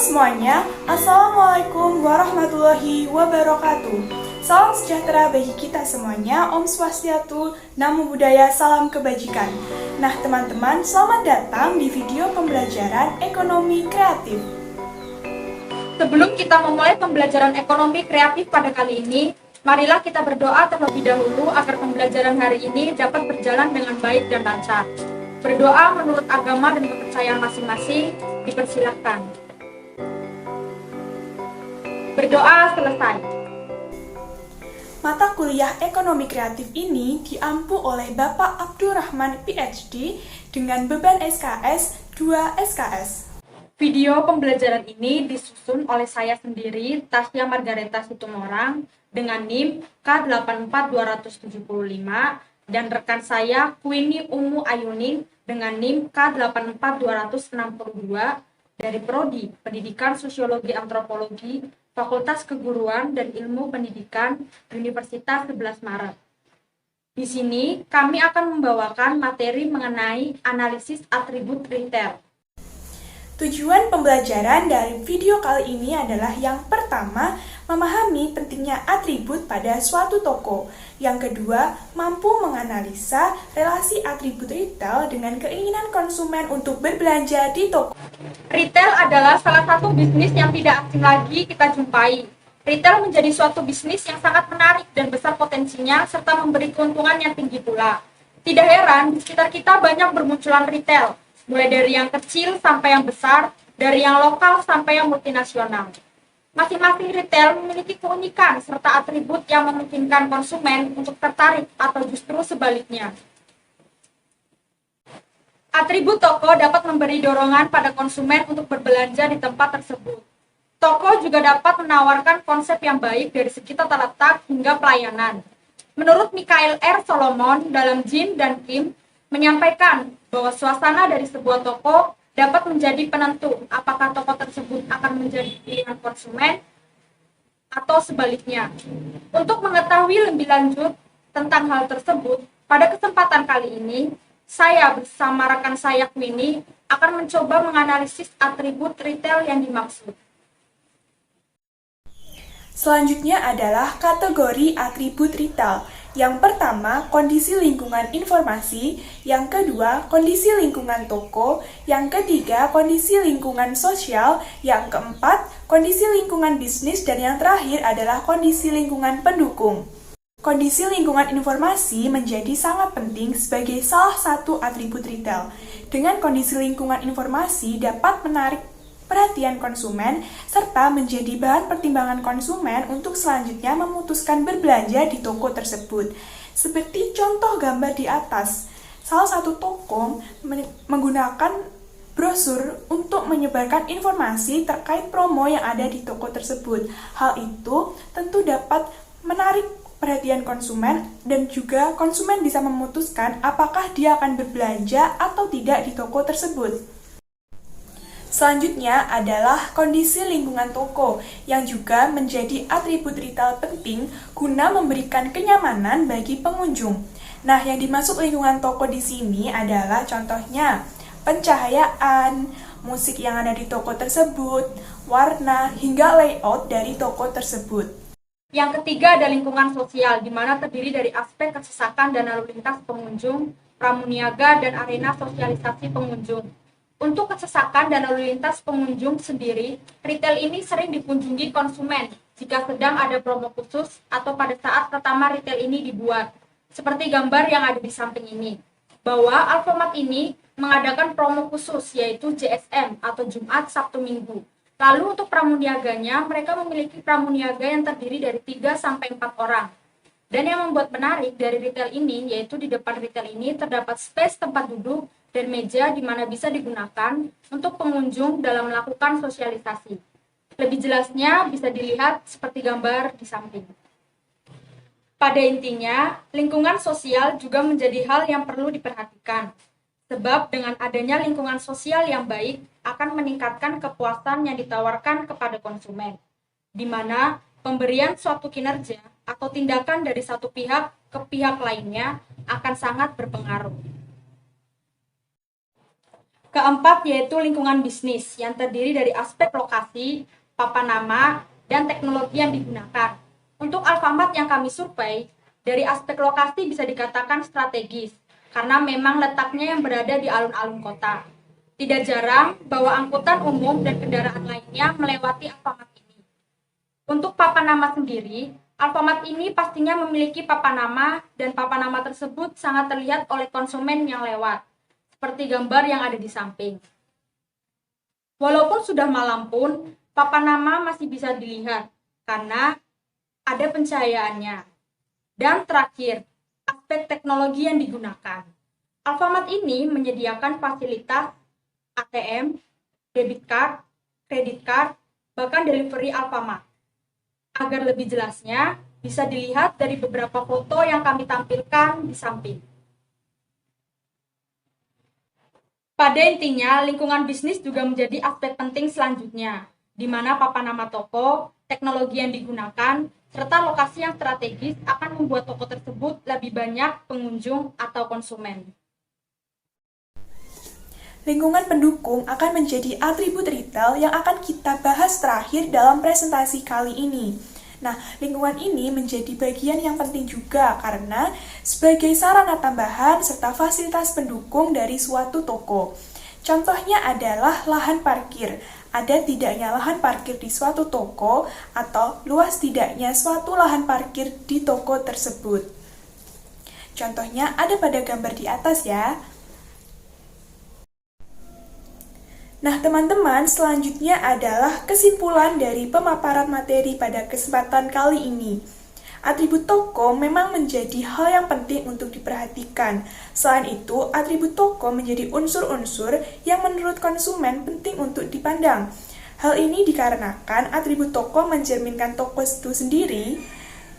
semuanya, Assalamualaikum warahmatullahi wabarakatuh. Salam sejahtera bagi kita semuanya, Om Swastiastu, Namo Buddhaya, salam kebajikan. Nah teman-teman, selamat datang di video pembelajaran ekonomi kreatif. Sebelum kita memulai pembelajaran ekonomi kreatif pada kali ini, marilah kita berdoa terlebih dahulu agar pembelajaran hari ini dapat berjalan dengan baik dan lancar. Berdoa menurut agama dan kepercayaan masing-masing, dipersilahkan. Berdoa selesai. Mata kuliah ekonomi kreatif ini diampu oleh Bapak Abdurrahman PhD dengan beban SKS 2 SKS. Video pembelajaran ini disusun oleh saya sendiri, Tasya Margareta Situmorang, dengan NIM K84275, dan rekan saya, Queenie Umu Ayuning, dengan NIM K84262, dari Prodi Pendidikan Sosiologi Antropologi, Fakultas Keguruan dan Ilmu Pendidikan, Universitas 11 Maret. Di sini, kami akan membawakan materi mengenai analisis atribut retail. Tujuan pembelajaran dari video kali ini adalah yang pertama, memahami pentingnya atribut pada suatu toko. Yang kedua, mampu menganalisa relasi atribut retail dengan keinginan konsumen untuk berbelanja di toko. Retail adalah salah satu bisnis yang tidak asing lagi kita jumpai. Retail menjadi suatu bisnis yang sangat menarik dan besar potensinya serta memberi keuntungan yang tinggi pula. Tidak heran, di sekitar kita banyak bermunculan retail, mulai dari yang kecil sampai yang besar, dari yang lokal sampai yang multinasional. Masing-masing retail memiliki keunikan serta atribut yang memungkinkan konsumen untuk tertarik atau justru sebaliknya. Atribut toko dapat memberi dorongan pada konsumen untuk berbelanja di tempat tersebut. Toko juga dapat menawarkan konsep yang baik dari segi tata letak hingga pelayanan. Menurut Michael R. Solomon dalam Jin dan Kim, menyampaikan bahwa suasana dari sebuah toko dapat menjadi penentu apakah toko tersebut akan menjadi pilihan konsumen atau sebaliknya. Untuk mengetahui lebih lanjut tentang hal tersebut, pada kesempatan kali ini, saya bersama rekan saya Queenie akan mencoba menganalisis atribut retail yang dimaksud. Selanjutnya adalah kategori atribut retail. Yang pertama, kondisi lingkungan informasi. Yang kedua, kondisi lingkungan toko. Yang ketiga, kondisi lingkungan sosial. Yang keempat, kondisi lingkungan bisnis. Dan yang terakhir adalah kondisi lingkungan pendukung. Kondisi lingkungan informasi menjadi sangat penting sebagai salah satu atribut retail. Dengan kondisi lingkungan informasi dapat menarik perhatian konsumen, serta menjadi bahan pertimbangan konsumen untuk selanjutnya memutuskan berbelanja di toko tersebut. Seperti contoh gambar di atas, salah satu toko menggunakan brosur untuk menyebarkan informasi terkait promo yang ada di toko tersebut. Hal itu tentu dapat menarik perhatian konsumen dan juga konsumen bisa memutuskan apakah dia akan berbelanja atau tidak di toko tersebut. Selanjutnya adalah kondisi lingkungan toko yang juga menjadi atribut retail penting guna memberikan kenyamanan bagi pengunjung. Nah, yang dimaksud lingkungan toko di sini adalah contohnya pencahayaan, musik yang ada di toko tersebut, warna, hingga layout dari toko tersebut. Yang ketiga ada lingkungan sosial, di mana terdiri dari aspek kesesakan dan lalu lintas pengunjung, pramuniaga, dan arena sosialisasi pengunjung. Untuk kesesakan dan lalu lintas pengunjung sendiri, retail ini sering dikunjungi konsumen jika sedang ada promo khusus atau pada saat pertama retail ini dibuat. Seperti gambar yang ada di samping ini, bahwa Alfamart ini mengadakan promo khusus yaitu JSM atau Jumat Sabtu Minggu. Lalu untuk pramuniaganya, mereka memiliki pramuniaga yang terdiri dari 3-4 orang. Dan yang membuat menarik dari retail ini, yaitu di depan retail ini terdapat space tempat duduk dan meja di mana bisa digunakan untuk pengunjung dalam melakukan sosialisasi. Lebih jelasnya bisa dilihat seperti gambar di samping. Pada intinya, lingkungan sosial juga menjadi hal yang perlu diperhatikan. Sebab dengan adanya lingkungan sosial yang baik akan meningkatkan kepuasan yang ditawarkan kepada konsumen, di mana pemberian suatu kinerja atau tindakan dari satu pihak ke pihak lainnya akan sangat berpengaruh. Keempat yaitu lingkungan bisnis yang terdiri dari aspek lokasi, papan nama, dan teknologi yang digunakan. Untuk Alfamart yang kami survei, dari aspek lokasi bisa dikatakan strategis, karena memang letaknya yang berada di alun-alun kota. Tidak jarang bahwa angkutan umum dan kendaraan lainnya melewati Alfamart ini. Untuk papan nama sendiri, Alfamart ini pastinya memiliki papan nama dan papan nama tersebut sangat terlihat oleh konsumen yang lewat, seperti gambar yang ada di samping. Walaupun sudah malam pun, papan nama masih bisa dilihat karena ada pencahayaannya. Dan terakhir, aspek teknologi yang digunakan. Alfamart ini menyediakan fasilitas ATM, debit card, kredit card, bahkan delivery Alfamart. Agar lebih jelasnya, bisa dilihat dari beberapa foto yang kami tampilkan di samping. Pada intinya, lingkungan bisnis juga menjadi aspek penting selanjutnya, di mana papan nama toko, teknologi yang digunakan, serta lokasi yang strategis akan membuat toko tersebut lebih banyak pengunjung atau konsumen. Lingkungan pendukung akan menjadi atribut retail yang akan kita bahas terakhir dalam presentasi kali ini. Nah, lingkungan ini menjadi bagian yang penting juga karena sebagai sarana tambahan serta fasilitas pendukung dari suatu toko. Contohnya adalah lahan parkir. Ada tidaknya lahan parkir di suatu toko atau luas tidaknya suatu lahan parkir di toko tersebut. Contohnya ada pada gambar di atas ya. Nah, teman-teman, selanjutnya adalah kesimpulan dari pemaparan materi pada kesempatan kali ini. Atribut toko memang menjadi hal yang penting untuk diperhatikan. Selain itu, atribut toko menjadi unsur-unsur yang menurut konsumen penting untuk dipandang. Hal ini dikarenakan atribut toko mencerminkan toko itu sendiri,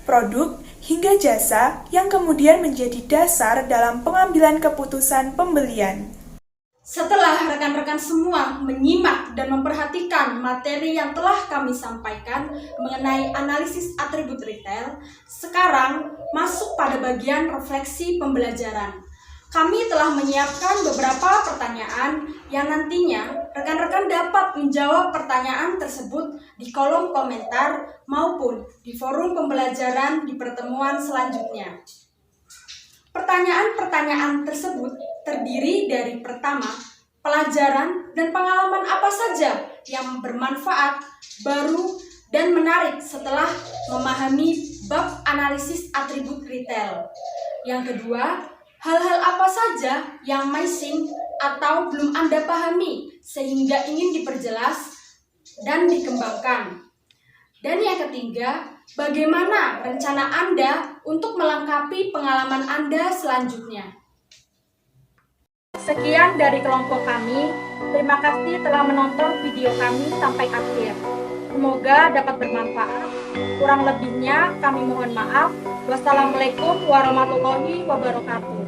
produk, hingga jasa yang kemudian menjadi dasar dalam pengambilan keputusan pembelian. Setelah rekan-rekan semua menyimak dan memperhatikan materi yang telah kami sampaikan mengenai analisis atribut retail, sekarang masuk pada bagian refleksi pembelajaran. Kami telah menyiapkan beberapa pertanyaan yang nantinya rekan-rekan dapat menjawab pertanyaan tersebut di kolom komentar maupun di forum pembelajaran di pertemuan selanjutnya. Pertanyaan-pertanyaan tersebut terdiri dari pertama, pelajaran dan pengalaman apa saja yang bermanfaat, baru, dan menarik setelah memahami bab analisis atribut retail. Yang kedua, hal-hal apa saja yang missing atau belum Anda pahami sehingga ingin diperjelas dan dikembangkan. Dan yang ketiga, bagaimana rencana Anda untuk melengkapi pengalaman Anda selanjutnya? Sekian dari kelompok kami. Terima kasih telah menonton video kami sampai akhir. Semoga dapat bermanfaat. Kurang lebihnya kami mohon maaf. Wassalamualaikum warahmatullahi wabarakatuh.